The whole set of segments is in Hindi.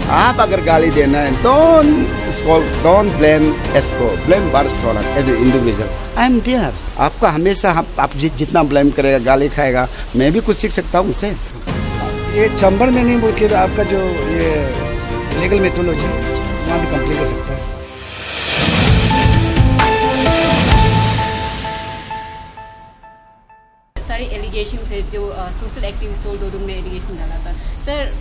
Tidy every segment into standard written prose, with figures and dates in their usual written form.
आप अगर गाली देना है, डोंट ब्लेम एस्को, blame Bharat Solan as a individual. I am there. आपका हमेशा आप जितना ब्लेम करेगा, गाली खाएगा, मैं भी कुछ सीख सकता हूँ उससे। ये चैम्बर में नहीं बोल के आपका जो ये लीगल मेट्रोलॉजी वहाँ भी कंप्लीट हो सकता है। सारे एलिगेशन है जो सोशल एक्टिविस्ट ने एलिगेशन डाला था। सर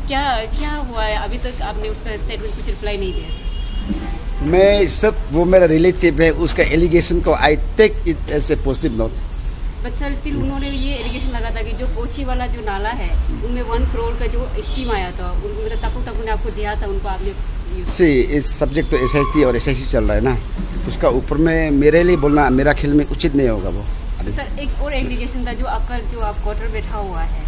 क्या हुआ है? अभी तक आपने उसका स्टेटमेंट कुछ रिप्लाई नहीं दिया सर। मैं सब वो मेरा रिलेटिव है, उसका एलिगेशन को I take it as a positive note. But sir still उन्होंने ये एलिगेशन लगा था कि जो कोची वाला जो नाला है उनमें 1 करोड़ का जो स्कीम आया था, उनको मतलब तकू ने आपको दिया था, उनको आपने सी इस सब्जेक्ट तो एसएसटी और एसएससी चल रहा है ना, उसका ऊपर में मेरे लिए बोलना मेरा ख्याल में उचित नहीं होगा वो। सर एक और एलिगेशन था जो आप क्वार्टर बैठा हुआ है,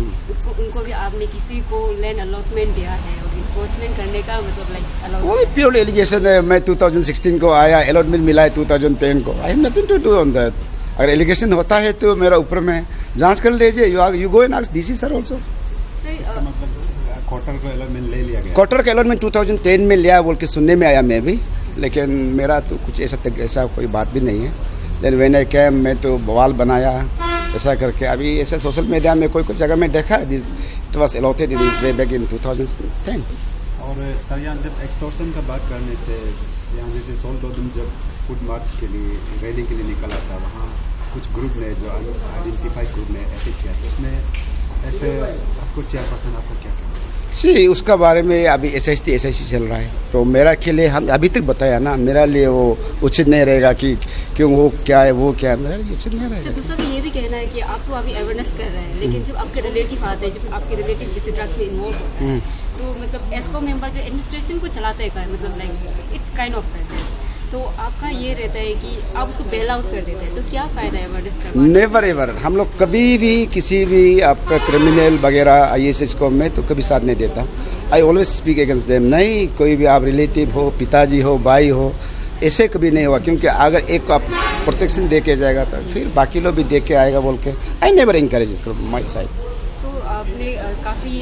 उनको भी आपने किसी को लैंड अलॉटमेंट दिया है और इन्फोर्समेंट करने का मतलब लाइक वो भी प्योर एलिगेशन है। मैं 2016 को आया, अलॉटमेंट मिला है 2010 को। I have nothing to do on that. अगर एलिगेशन होता है तो मेरा ऊपर में जांच कर लीजिए। You go and ask DC sir also. Quarter को अलॉटमेंट ले लिया गया। क्वार्टर का अलॉटमेंट 2010 में लिया बोल के सुनने में आया मैं भी, लेकिन मेरा तो कुछ ऐसा कोई बात भी नहीं है। देन व्हेन आई केम, मैं तो बवाल बनाया ऐसा करके। अभी ऐसे सोशल मीडिया में कोई जगह में देखा it was allotted way back in 2010। और सर यहाँ जब एक्सटॉर्शन का बात करने से, यहाँ जैसे सोल डोडुम जब फूड मार्च के लिए रैली के लिए निकला था, वहाँ कुछ ग्रुप ने जो आइडेंटिफाइड ग्रुप ने अटैक किया, तो उसमें ऐसे उसको चेयरपर्सन आपको क्या कहना? सी उसका बारे में अभी एसएसटी चल रहा है, तो मेरा के लिए हम अभी तक बताया ना, मेरा लिए वो उचित नहीं रहेगा कि क्यों वो क्या है वो क्या है, मेरा लिए उचित नहीं रहेगा। दूसरा तो ये भी कहना है कि आप तो अभी अवेयरनेस कर रहे हैं, लेकिन जब आपके रिलेटिव आते हैं, जब आपके रिलेटिव जैसे ड्रग्स में इन्वॉल्व होता है, तो मतलब एस्को मेंबर जो एडमिनिस्ट्रेशन को चलाते हैं, मतलब लाइक इट्स काइंड ऑफ तो आपका ये रहता है कि आप उसको बेल आउट कर देते हैं, तो क्या फायदा है अवेयरनेस करवाने? Never ever. हम लोग कभी भी किसी भी आपका क्रिमिनल वगैरह आईएसएस को में तो कभी साथ नहीं देता। I always speak against them. नहीं, कोई भी आप रिलेटिव हो, पिताजी हो, भाई हो, ऐसे कभी नहीं हुआ, क्योंकि अगर एक को आप प्रोटेक्शन दे के जाएगा तो फिर बाकी लोग भी देख के आएगा बोल के I never encourage from my side. तो आपने काफ़ी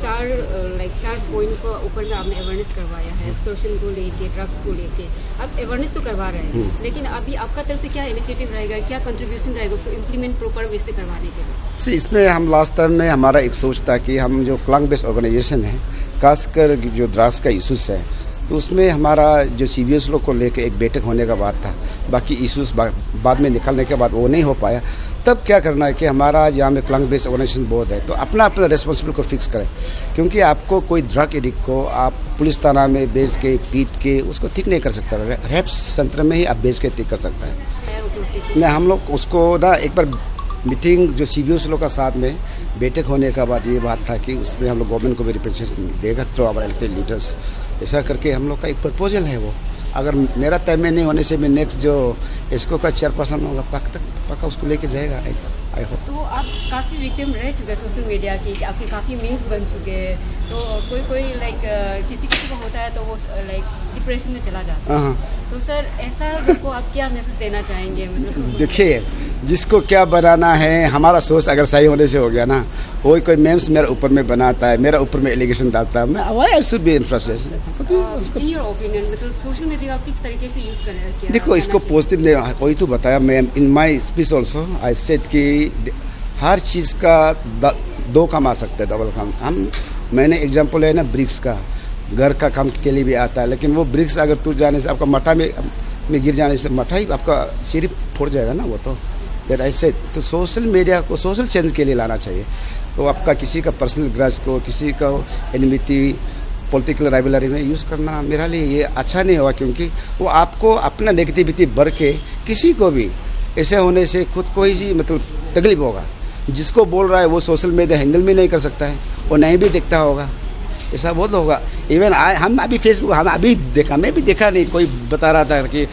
4 पॉइंट को ऊपर में आपने अवेयरनेस करवाया है, एक्सटॉर्शन को लेके, ड्रग्स को लेके। आप अवेयरनेस तो करवा रहे हैं, लेकिन अभी आपका तरफ से क्या इनिशिएटिव रहेगा, क्या कंट्रीब्यूशन रहेगा उसको इम्प्लीमेंट प्रॉपर वे से करवाने के लिए? इसमें हम लास्ट टाइम में हमारा एक सोच था कि हम जो क्लंग बेस्ड ऑर्गेनाइजेशन है, खासकर जो ड्रग्स का इशूज़ है, तो उसमें हमारा जो सीबीएस लोग को लेकर एक बैठक होने का बात था। बाकी इशूज़ बाद में निकलने के बाद वो नहीं हो पाया। तब क्या करना है कि हमारा जहाँ में क्लंग बेस्ड ऑर्गेनाइजेशन बोर्ड है, तो अपना रेस्पॉन्सिबिलिटी को फिक्स करें, क्योंकि आपको कोई ड्रग एडिक्ट को आप पुलिस थाना में बेच के पीट के उसको ठीक नहीं कर सकता। रेप सेंटर में ही आप बेच के ठीक कर सकता है। नहीं, हम लोग उसको ना एक बार मीटिंग जो सीबीएस लोग का साथ में बैठक होने के बाद ये बात था कि उसमें हम लोग गवर्नमेंट को भी रिप्रेजेंटेशन देगा थ्रू आवर इलेक्टेड लीडर्स। ऐसा करके हम लोग का एक प्रपोजल है वो। अगर मेरा टाइम में नहीं होने से मैं नेक्स्ट जो इसको का चेयरपर्सन होगा पक्का उसको लेके जाएगा। I hope. तो आप काफ़ी विक्टिम रह चुके हैं सोशल मीडिया की, आपके काफ़ी मीम्स बन चुके हैं, तो कोई लाइक किसी को होता है तो वो लाइक डिप्रेशन में चला जाता है। तो सर ऐसा को आप क्या मैसेज देना चाहेंगे? मतलब देखिए, जिसको क्या बनाना है, हमारा सोच अगर सही होने से हो गया ना, कोई मेम्स मेरे ऊपर में बनाता है, मेरा ऊपर में एलिगेशन डालता है, मैं why I should be in frustration. In your opinion मतलब सोशल मीडिया किस तरीके से यूज कर रहे हैं? देखो, इसको पॉजिटिव नहीं, वही तो बताया मैं in my speech also I said कि हर चीज़ का 2 काम आ सकता है, डबल काम। मैंने एग्जांपल है ना ब्रिक्स का, घर का काम के लिए भी आता है, लेकिन वो ब्रिक्स अगर टूट जाने से आपका मठा में गिर जाने से मठा ही आपका सिर फोड़ जाएगा ना, वो तो दैट आई सेड। तो सोशल मीडिया को सोशल चेंज के लिए लाना चाहिए। तो आपका किसी का पर्सनल ग्रज को, किसी का एनिमिटी, पॉलिटिकल राइवलरी में यूज़ करना मेरा लिए ये अच्छा नहीं होगा, क्योंकि वो आपको अपना नेगेटिविटी भर के किसी को भी ऐसे होने से खुद को ही मतलब तकलीफ होगा। जिसको बोल रहा है वो सोशल मीडिया हैंडल भी नहीं कर सकता है, वो नहीं भी देखता होगा, ऐसा बहुत होगा। इवन हम अभी फेसबुक हम अभी देखा, मैं भी देखा नहीं, कोई बता रहा था कि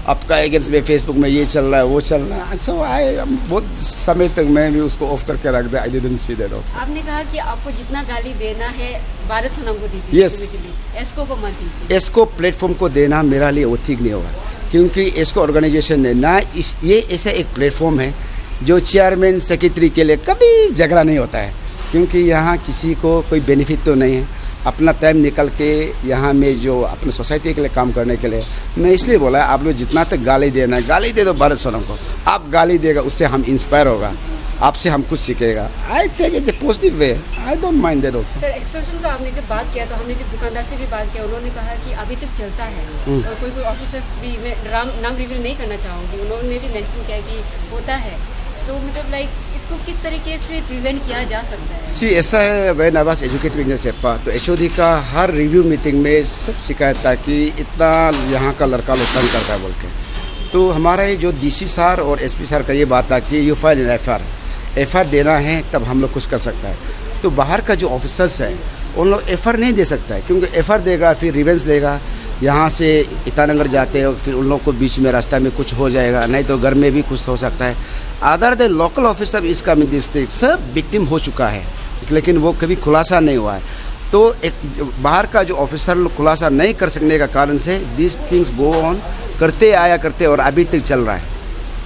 आपका अगेंस्ट में फेसबुक में ये चल रहा है वो चल रहा है। सो बहुत समय तक मैं भी उसको ऑफ करके रख दिया। I didn't see that also. आपने कहा कि आपको जितना गाली देना है भारत सोनम को दीजिए, यस, एस्को को मत दीजिए। एस्को प्लेटफॉर्म को देना मेरा लिए वो ठीक नहीं होगा, क्योंकि एस्को ऑर्गेनाइजेशन है ना, ये ऐसा एक प्लेटफॉर्म है जो चेयरमैन सेक्रेटरी के लिए कभी झगड़ा नहीं होता है, क्योंकि यहाँ किसी को कोई बेनिफिट तो नहीं है। अपना टाइम निकल के यहाँ में जो अपने सोसाइटी के लिए काम करने के लिए, मैं इसलिए बोला आप लोग जितना तक गाली देना है गाली दे दो भारत सोनम को। आप गाली देगा उससे हम इंस्पायर होगा, आपसे हम कुछ सीखेगा। I take it positive way, I don't mind that also. Sir extortion का आपने जब बात किया तो हमने जब दुकानदार से भी बात किया, उन्होंने कहा कि अभी तक चलता है और कोई कोई ऑफिसर्स भी, मैं नाम रिवील नहीं करना चाहूँगी, उन्होंने भी मेंशन किया कि होता है। तो मतलब लाइक इसको किस तरीके से प्रिवेंट किया जा सकता है? सी ऐसा है, व्हेन आई वाज एजुकेटेड इन सेप्पा तो एचओडी का हर रिव्यू मीटिंग में सब शिकायत था कि इतना यहाँ का लड़का लोग तंग करता है बोल के। तो हमारा ये जो डीसी सर और एसपी सर का ये बात था कि यू फाइल एन एफआईआर देना है तब हम लोग कुछ कर सकता है। तो बाहर का जो ऑफिसर्स है उन लोग एफआईआर नहीं दे सकता है, क्योंकि एफआईआर देगा फिर रिवेंस लेगा, यहाँ से ईटानगर जाते हैं फिर उन लोग को बीच में रास्ता में कुछ हो जाएगा, नहीं तो घर में भी कुछ हो सकता है। अदर देन लोकल ऑफिसर इस कमिंग डिस्ट्रिक्ट सब विक्टिम हो चुका है, लेकिन वो कभी खुलासा नहीं हुआ है। तो एक बाहर का जो ऑफिसर खुलासा नहीं कर सकने का कारण से दिस थिंग्स गो ऑन करते आया करते और अभी तक चल रहा है।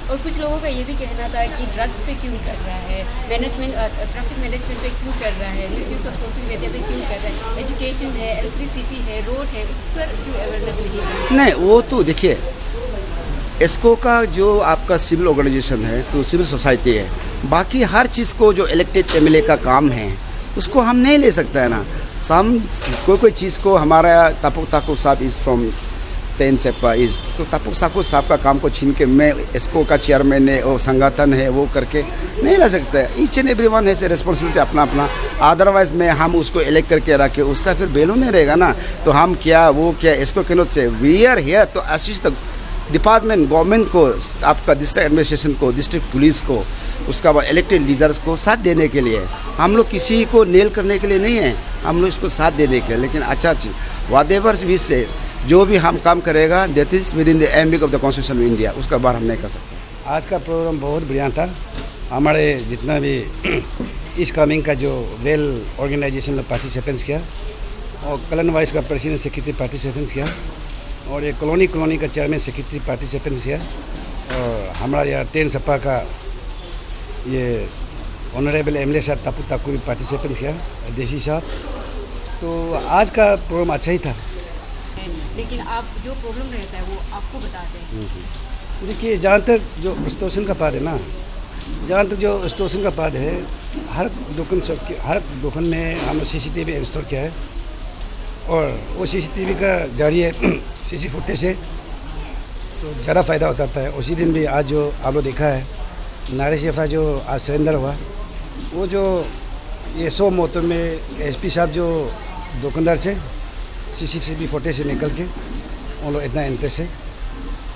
और कुछ लोगों का ये भी कहना था कि ड्रग्स पे क्यों कर रहा है, मैनेजमेंट ट्रैफिक मैनेजमेंट पे क्यों कर रहा है, मिसयूज ऑफ सोशल मीडिया पे क्यों कर रहा है, एजुकेशन है, इलेक्ट्रिसिटी है, रोड है, उस पर क्यों अवेयरनेस नहीं? वो तो देखिए, एस्को का जो आपका सिविल ऑर्गेनाइजेशन है तो सिविल सोसाइटी है, बाकी हर चीज़ को जो इलेक्टेड एमएलए का काम है उसको हम नहीं ले सकते हैं ना। कोई चीज़ को हमारा तापुक ताकू साहब इज़ फ्रॉम 10 सेप्पा ईस्ट, तो तापुक ताकू साहब का काम को छीन के मैं एस्को का चेयरमैन है और संगठन है वो करके नहीं ला सकता है। ईच एंड एवरी वन है रिस्पॉन्सिबिलिटी अपना अपना। अदरवाइज में हम उसको इलेक्ट करके रखे उसका फिर वैल्यू नहीं रहेगा ना। तो हम क्या वो क्या इसको कैन नॉट से वी आर हियर तो असिस्ट द डिपार्टमेंट गवर्नमेंट को, आपका डिस्ट्रिक्ट एडमिनिस्ट्रेशन को, डिस्ट्रिक्ट पुलिस को, उसका बाद इलेक्टेड लीडर्स को साथ देने के लिए। हम लोग किसी को नेल करने के लिए नहीं है, हम लोग इसको साथ देने के लिए। लेकिन अच्छा चीज वादेवर भी से जो भी हम काम करेगा that is with in the ambit of the constitution of India, उसका बाहर हम नहीं कर सकते। आज का प्रोग्राम बहुत बढ़िया था। हमारे जितना भी इस कमिंग का जो वेल ऑर्गेनाइजेशन में पार्टिसिपेंट्स किया और कलन वाइस का प्रेसिडेंट सेक्रेटरी पार्टिसिपेंट्स किया और ये कॉलोनी का चेयरमैन सेक्रेटरी पार्टिसिपेंट्स किया और हमारा यहाँ 10 सेप्पा का ये ऑनरेबल एमएलए साहब तापुक ताकू भी पार्टिसिपेंट्स किया, देसी साहब। तो आज का प्रोग्राम अच्छा ही था। लेकिन आप जो प्रॉब्लम रहता है वो आपको बताते हैं। देखिए, जहाँ तक जो एक्सटॉर्शन का बात है ना, जहाँ तक जो एक्सटॉर्शन का बात है, हर दुकान में हमने सीसीटीवी इंस्टॉल किया है और वो सीसीटीवी का जरिए सीसी फुटेज से तो ज़्यादा फ़ायदा होता है। उसी दिन भी आज जो आप लोग देखा है नारी शेफा जो आज सरेंडर हुआ, वो जो ये 100 मोटर में एसपी साहब जो दुकानदार से सीसीटीवी फुटेज से निकल के उन लोग इतना इंटरेस्ट है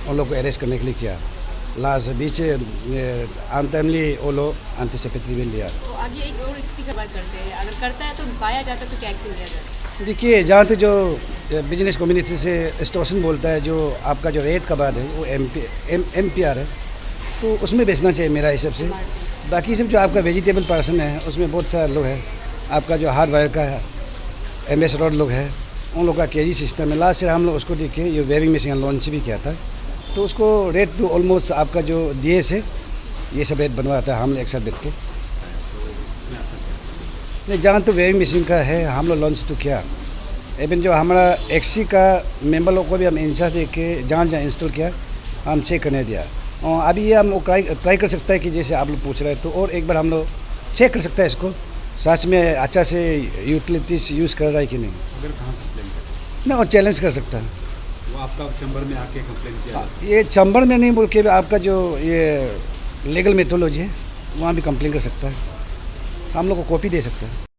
उन लोग को अरेस्ट करने के लिए किया। लास्ट बीच अनटाइमली वो लोग एंटीसिपेटरी भी लिया। तो आगे एक और इसकी बात करते हैं, अगर करता है तो पाया जाता है तो क्या एक्शन लिया जाता है? देखिए, जहाँ तक जो बिजनेस कम्युनिटी से एक्सटॉर्शन बोलता है, जो आपका जो रेट का बात है वो MPR है, तो उसमें बेचना चाहिए मेरा हिसाब से। बाकी सब जो आपका वेजिटेबल पर्सन है उसमें बहुत सारे लोग हैं, आपका जो हार्डवेयर का है MS रोड लोग है, उन लोग का केजी सिस्टम है। लास्ट ईयर हम लोग उसको देखे ये वेविंग मशीन लॉन्च भी किया था, तो उसको रेट तो ऑलमोस्ट आपका जो DS है ये सब रेट बनवा था हम लोग एक साथ बैठ के। नहीं, जहाँ तो वेविंग मशीन का है हम लोग लॉन्च तो किया, इवन जो हमारा XC का मेंबर लोग को भी हम इंचार्ज दे के जहाँ इंस्टॉल किया हम चेक करने दिया। और अभी ये हम ट्राई कर सकता है कि जैसे आप लोग पूछ रहे हैं, तो और एक बार हम लोग चेक कर सकता है इसको सच में अच्छा से यूटिलिटीज यूज़ कर रहा है कि नहीं। अगर कहाँ कंप्लेन करें ना, और चैलेंज कर सकता है। वो आपका चैम्बर में आके कंप्लेन किया? ये चैम्बर में नहीं बोल के आपका जो ये लीगल मेथोलॉजी है वहाँ भी कंप्लेन कर सकता है, हम लोग को कॉपी दे सकता है।